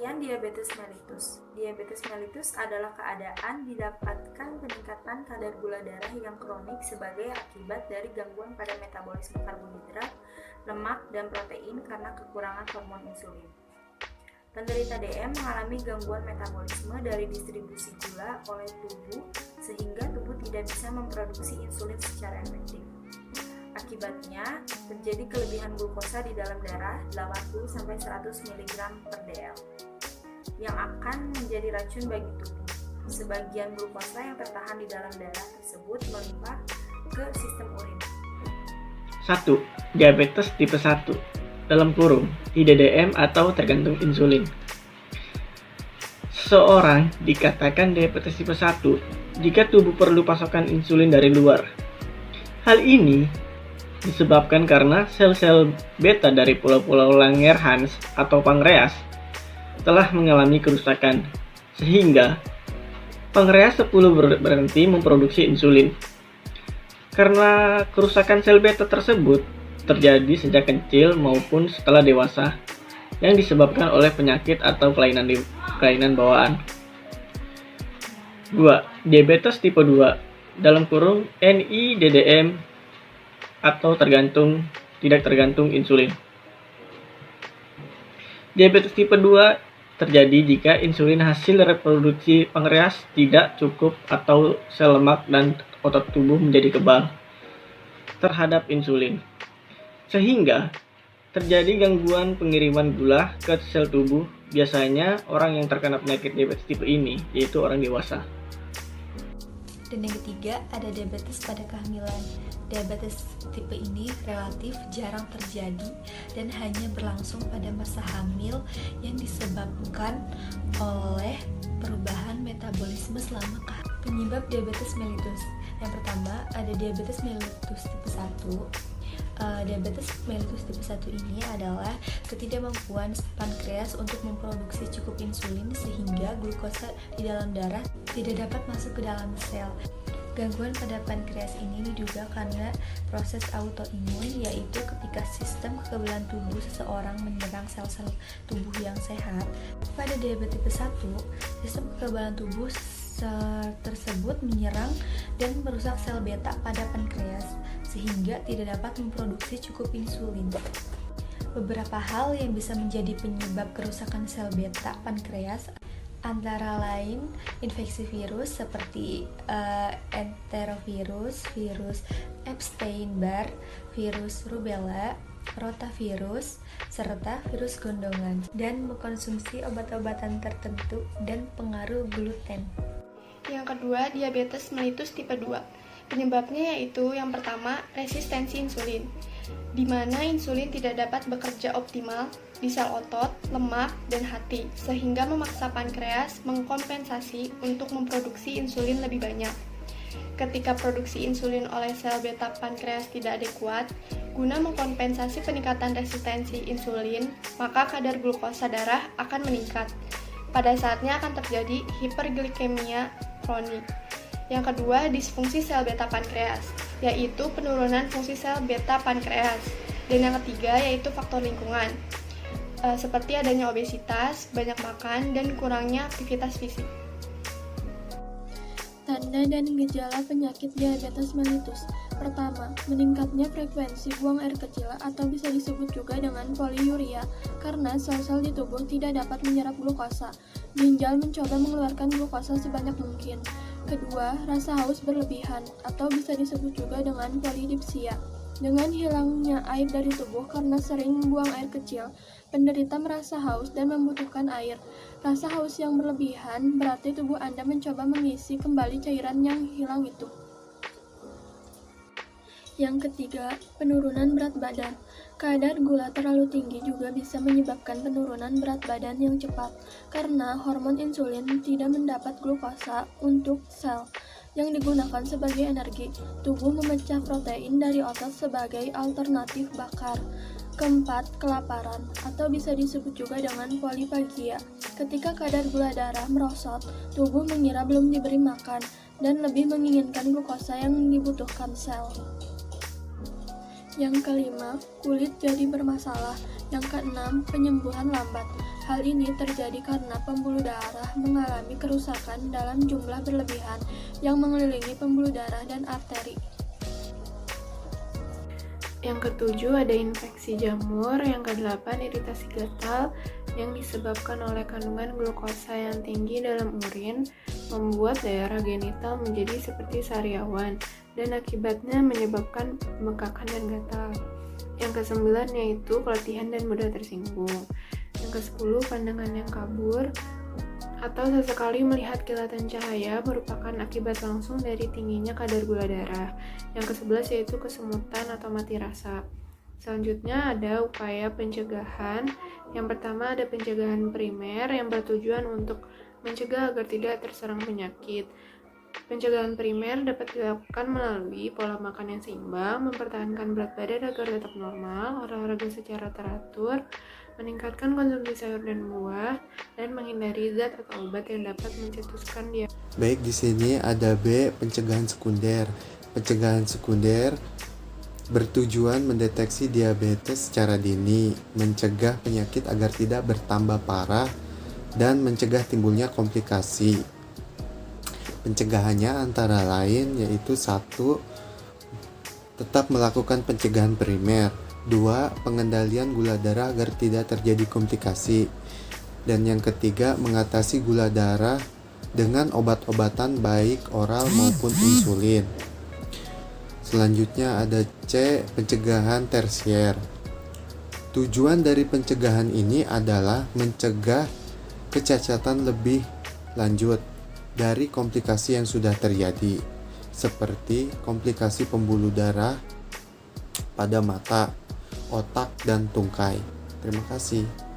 Pengertian diabetes mellitus. Diabetes mellitus adalah keadaan didapatkan peningkatan kadar gula darah yang kronik sebagai akibat dari gangguan pada metabolisme karbohidrat, lemak, dan protein karena kekurangan hormon insulin. Penderita DM mengalami gangguan metabolisme dari distribusi gula oleh tubuh sehingga tubuh tidak bisa memproduksi insulin secara efektif. Akibatnya, terjadi kelebihan glukosa di dalam darah 80-100 mg per dl yang akan menjadi racun bagi tubuh. Sebagian glukosa yang tertahan di dalam darah tersebut melimpah ke sistem urin. 1. Diabetes tipe 1 (IDDM atau tergantung insulin). Seseorang dikatakan diabetes tipe 1 jika tubuh perlu pasokan insulin dari luar. Hal ini disebabkan karena sel-sel beta dari pulau-pulau Langerhans atau pankreas telah mengalami kerusakan, sehingga pankreas 10 berhenti memproduksi insulin. Karena kerusakan sel beta tersebut terjadi sejak kecil maupun setelah dewasa, yang disebabkan oleh penyakit atau kelainan bawaan. 2. Diabetes tipe 2 (NIDDM atau tidak tergantung insulin). Diabetes tipe 2 terjadi jika insulin hasil reproduksi pankreas tidak cukup atau sel lemak dan otot tubuh menjadi kebal terhadap insulin, sehingga terjadi gangguan pengiriman gula ke sel tubuh. Biasanya orang yang terkena penyakit diabetes tipe ini yaitu orang dewasa. Dan yang ketiga, ada diabetes pada kehamilan. Diabetes tipe ini relatif jarang terjadi dan hanya berlangsung pada masa hamil yang disebabkan oleh perubahan metabolisme selama kehamilan. Penyebab diabetes mellitus. Yang pertama, ada diabetes mellitus tipe 1. Diabetes mellitus tipe 1 ini adalah ketidakmampuan pankreas untuk memproduksi cukup insulin sehingga glukosa di dalam darah tidak dapat masuk ke dalam sel. Gangguan pada pankreas ini diduga karena proses autoimun, yaitu ketika sistem kekebalan tubuh seseorang menyerang sel-sel tubuh yang sehat. Pada diabetes tipe 1, sistem kekebalan tubuh tersebut menyerang dan merusak sel beta pada pankreas sehingga tidak dapat memproduksi cukup insulin. Beberapa hal yang bisa menjadi penyebab kerusakan sel beta pankreas antara lain infeksi virus seperti enterovirus, virus Epstein-Barr, virus rubella, rotavirus, serta virus gondongan, dan mengkonsumsi obat-obatan tertentu dan pengaruh gluten. Yang kedua, diabetes mellitus tipe 2. Penyebabnya yaitu yang pertama, resistensi insulin, di mana insulin tidak dapat bekerja optimal di sel otot, lemak, dan hati, sehingga memaksa pankreas mengkompensasi untuk memproduksi insulin lebih banyak. Ketika produksi insulin oleh sel beta pankreas tidak adekuat, guna mengkompensasi peningkatan resistensi insulin, maka kadar glukosa darah akan meningkat. Pada saatnya akan terjadi hiperglikemia kronik. Yang kedua, disfungsi sel beta pankreas, yaitu penurunan fungsi sel beta pankreas. Dan yang ketiga, yaitu faktor lingkungan, seperti adanya obesitas, banyak makan, dan kurangnya aktivitas fisik. Tanda dan gejala penyakit diabetes mellitus. Pertama, meningkatnya frekuensi buang air kecil atau bisa disebut juga dengan poliuria karena sel-sel di tubuh tidak dapat menyerap glukosa. Ginjal mencoba mengeluarkan glukosa sebanyak mungkin. Kedua, rasa haus berlebihan atau bisa disebut juga dengan polidipsia. Dengan hilangnya air dari tubuh karena sering membuang air kecil, penderita merasa haus dan membutuhkan air. Rasa haus yang berlebihan berarti tubuh Anda mencoba mengisi kembali cairan yang hilang itu. Yang ketiga, penurunan berat badan. Kadar gula terlalu tinggi juga bisa menyebabkan penurunan berat badan yang cepat karena hormon insulin tidak mendapat glukosa untuk sel yang digunakan sebagai energi. Tubuh memecah protein dari otot sebagai alternatif bakar. Keempat, kelaparan atau bisa disebut juga dengan polifagia. Ketika kadar gula darah merosot, tubuh mengira belum diberi makan dan lebih menginginkan glukosa yang dibutuhkan sel. Yang kelima, kulit jadi bermasalah. Yang keenam, penyembuhan lambat. Hal ini terjadi karena pembuluh darah mengalami kerusakan dalam jumlah berlebihan yang mengelilingi pembuluh darah dan arteri. Yang ketujuh ada infeksi jamur, yang kedelapan iritasi gatal yang disebabkan oleh kandungan glukosa yang tinggi dalam urin, membuat daerah genital menjadi seperti sariawan dan akibatnya menyebabkan pembengkakan dan gatal. Yang kesembilan yaitu keletihan dan mudah tersinggung. Yang kesepuluh pandangan yang kabur atau sesekali melihat kilatan cahaya merupakan akibat langsung dari tingginya kadar gula darah. Yang ke-11 yaitu kesemutan atau mati rasa. Selanjutnya ada upaya pencegahan. Yang pertama ada pencegahan primer yang bertujuan untuk mencegah agar tidak terserang penyakit. Pencegahan primer dapat dilakukan melalui pola makan yang seimbang, mempertahankan berat badan agar tetap normal, olahraga secara teratur, meningkatkan konsumsi sayur dan buah, dan menghindari zat atau obat yang dapat mencetuskan dia. Baik, di sini ada B, pencegahan sekunder. Pencegahan sekunder bertujuan mendeteksi diabetes secara dini, mencegah penyakit agar tidak bertambah parah, dan mencegah timbulnya komplikasi. Pencegahannya antara lain yaitu 1. Tetap melakukan pencegahan primer. 2. Pengendalian gula darah agar tidak terjadi komplikasi. Dan yang ketiga, mengatasi gula darah dengan obat-obatan baik oral maupun insulin. Selanjutnya ada C, pencegahan tersier. Tujuan dari pencegahan ini adalah mencegah kecacatan lebih lanjut dari komplikasi yang sudah terjadi, seperti komplikasi pembuluh darah pada mata, otak, dan tungkai. Terima kasih.